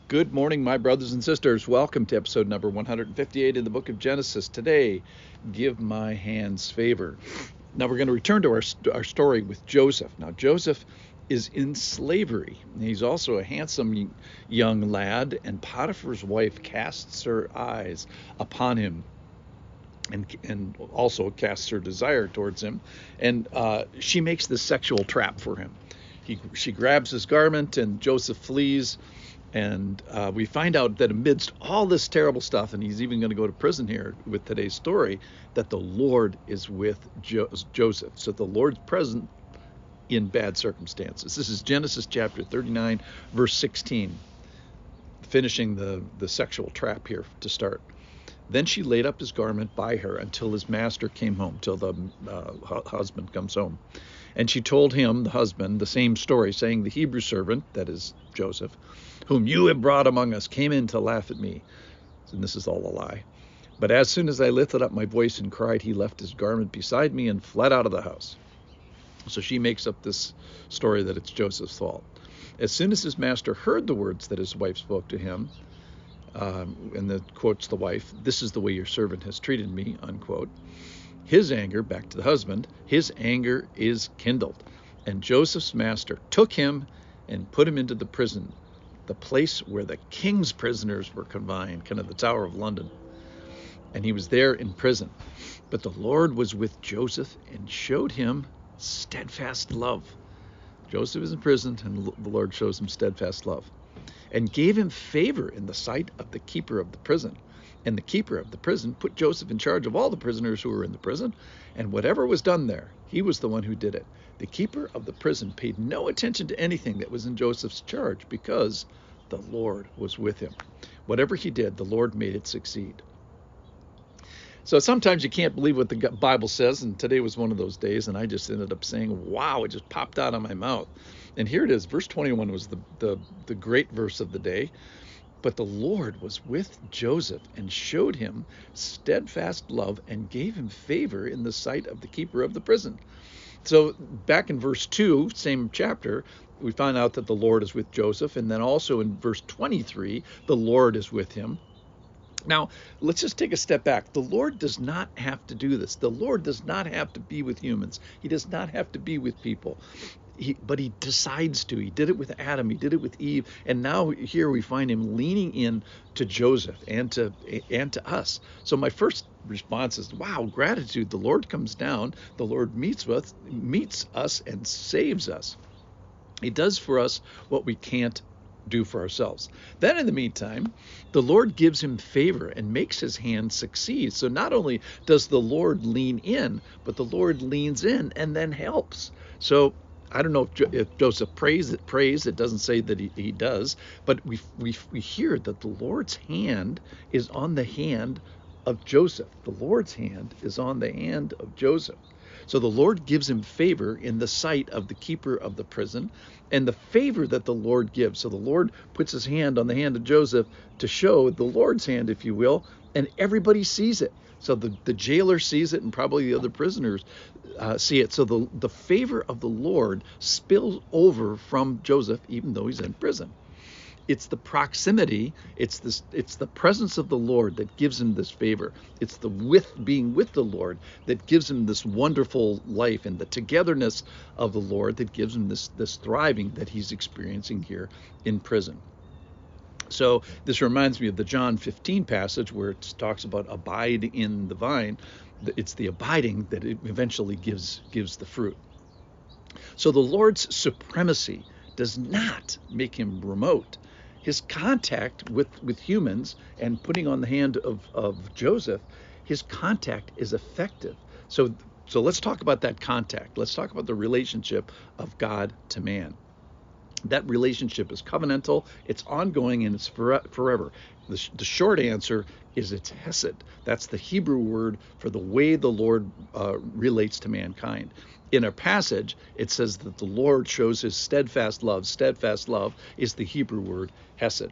Good morning, my brothers and sisters. Welcome to episode number 158 in the book of Genesis. Today, give my hands favor. Now, we're going to return to our story with Joseph. Now, Joseph is in slavery. He's also a handsome young lad, and Potiphar's wife casts her eyes upon him and also casts her desire towards him. And she makes this sexual trap for him. She grabs his garment, and Joseph flees. And we find out that amidst all this terrible stuff, and he's even going to go to prison here with today's story, that the Lord is with Joseph. So the Lord's present in bad circumstances. This is Genesis chapter 39, verse 16, finishing the sexual trap here to start. Then she laid up his garment by her until his master came home, till the husband comes home. And she told him, the husband, the same story, saying, the Hebrew servant, that is Joseph, whom you have brought among us, came in to laugh at me. And this is all a lie. But as soon as I lifted up my voice and cried, he left his garment beside me and fled out of the house. So she makes up this story that it's Joseph's fault. As soon as his master heard the words that his wife spoke to him, and then quotes the wife, this is the way your servant has treated me, unquote. His anger, back to the husband, his anger is kindled. And Joseph's master took him and put him into the prison, the place where the king's prisoners were confined, kind of the Tower of London. And he was there in prison. But the Lord was with Joseph and showed him steadfast love. Joseph is in prison, and the Lord shows him steadfast love, and gave him favor in the sight of the keeper of the prison. And the keeper of the prison put Joseph in charge of all the prisoners who were in the prison, and whatever was done there, he was the one who did it. The keeper of the prison paid no attention to anything that was in Joseph's charge, because the Lord was with him. Whatever he did, the Lord made it succeed. So sometimes you can't believe what the Bible says, and today was one of those days, and I just ended up saying, wow, it just popped out of my mouth. And here it is, verse 21 was the great verse of the day. But the Lord was with Joseph and showed him steadfast love and gave him favor in the sight of the keeper of the prison. So back in verse 2, same chapter, we find out that the Lord is with Joseph. And then also in verse 23, the Lord is with him. Now, let's just take a step back. The Lord does not have to do this. The Lord does not have to be with humans. He does not have to be with people. But he decides to. He did it with Adam. He did it with Eve. And now here we find him leaning in to Joseph and to us. So my first response is, wow, gratitude. The Lord comes down. The Lord meets us and saves us. He does for us what we can't do for ourselves. Then in the meantime, the Lord gives him favor and makes his hand succeed. So not only does the Lord lean in, but the Lord leans in and then helps. So I don't know if Joseph prays. It doesn't say that he does, but we hear that the Lord's hand is on the hand of Joseph. The Lord's hand is on the hand of Joseph. So the Lord gives him favor in the sight of the keeper of the prison, and the favor that the Lord gives. So the Lord puts his hand on the hand of Joseph to show the Lord's hand, if you will, and everybody sees it. So the jailer sees it, and probably the other prisoners see it. So the favor of the Lord spills over from Joseph, even though he's in prison. It's the proximity, it's the presence of the Lord that gives him this favor. It's the being with the Lord that gives him this wonderful life, and the togetherness of the Lord that gives him this thriving that he's experiencing here in prison. So this reminds me of the John 15 passage where it talks about abide in the vine. It's the abiding that it eventually gives the fruit. So the Lord's supremacy does not make him remote. His contact with humans and putting on the hand of Joseph, his contact is effective. So let's talk about that contact. Let's talk about the relationship of God to man. That relationship is covenantal, it's ongoing, and it's forever. The short answer is it's hesed. That's the Hebrew word for the way the Lord relates to mankind. In our passage, it says that the Lord shows his steadfast love. Steadfast love is the Hebrew word hesed.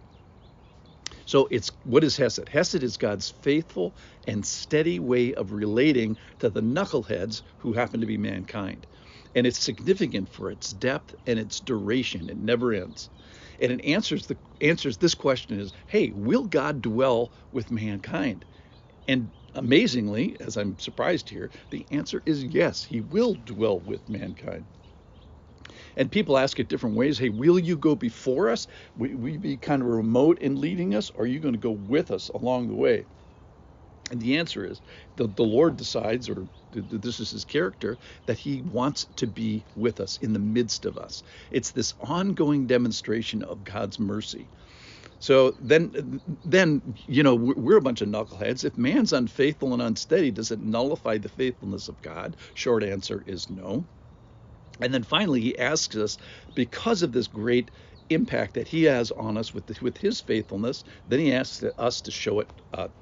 So what is hesed? Hesed is God's faithful and steady way of relating to the knuckleheads who happen to be mankind. And it's significant for its depth and its duration. It never ends. And it answers this question is, hey, will God dwell with mankind? And amazingly, as I'm surprised here, the answer is yes, he will dwell with mankind. And people ask it different ways. Hey, will you go before us? Will you be kind of remote in leading us? Or are you going to go with us along the way? And the answer is the Lord decides, or this is his character, that he wants to be with us, in the midst of us. It's this ongoing demonstration of God's mercy. So then, we're a bunch of knuckleheads. If man's unfaithful and unsteady, does it nullify the faithfulness of God? Short answer is no. And then finally, he asks us, because of this great impact that he has on us with his faithfulness, then he asks us to show it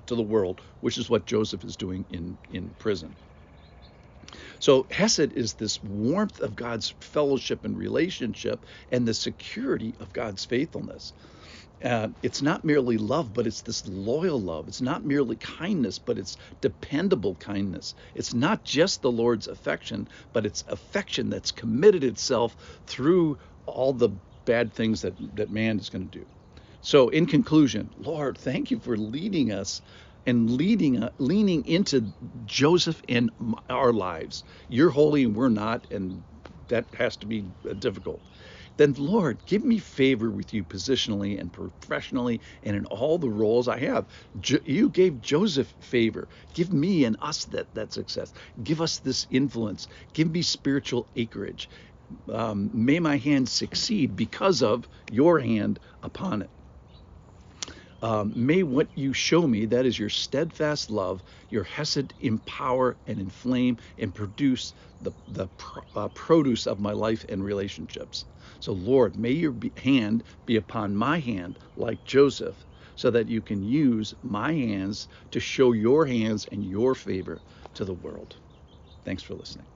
to the world, which is what Joseph is doing in prison. So Hesed is this warmth of God's fellowship and relationship and the security of God's faithfulness. It's not merely love, but it's this loyal love. It's not merely kindness, but it's dependable kindness. It's not just the Lord's affection, but it's affection that's committed itself through all the bad things that man is going to do. So in conclusion, Lord, thank you for leading us and leaning into Joseph in our lives. You're holy and we're not, and that has to be difficult. Then, Lord, give me favor with you positionally and professionally and in all the roles I have. You gave Joseph favor. Give me and us that success. Give us this influence. Give me spiritual acreage. May my hand succeed because of your hand upon it. May what you show me, that is your steadfast love, your hesed, empower and inflame and produce the produce of my life and relationships. So, Lord, may your hand be upon my hand like Joseph, so that you can use my hands to show your hands and your favor to the world. Thanks for listening.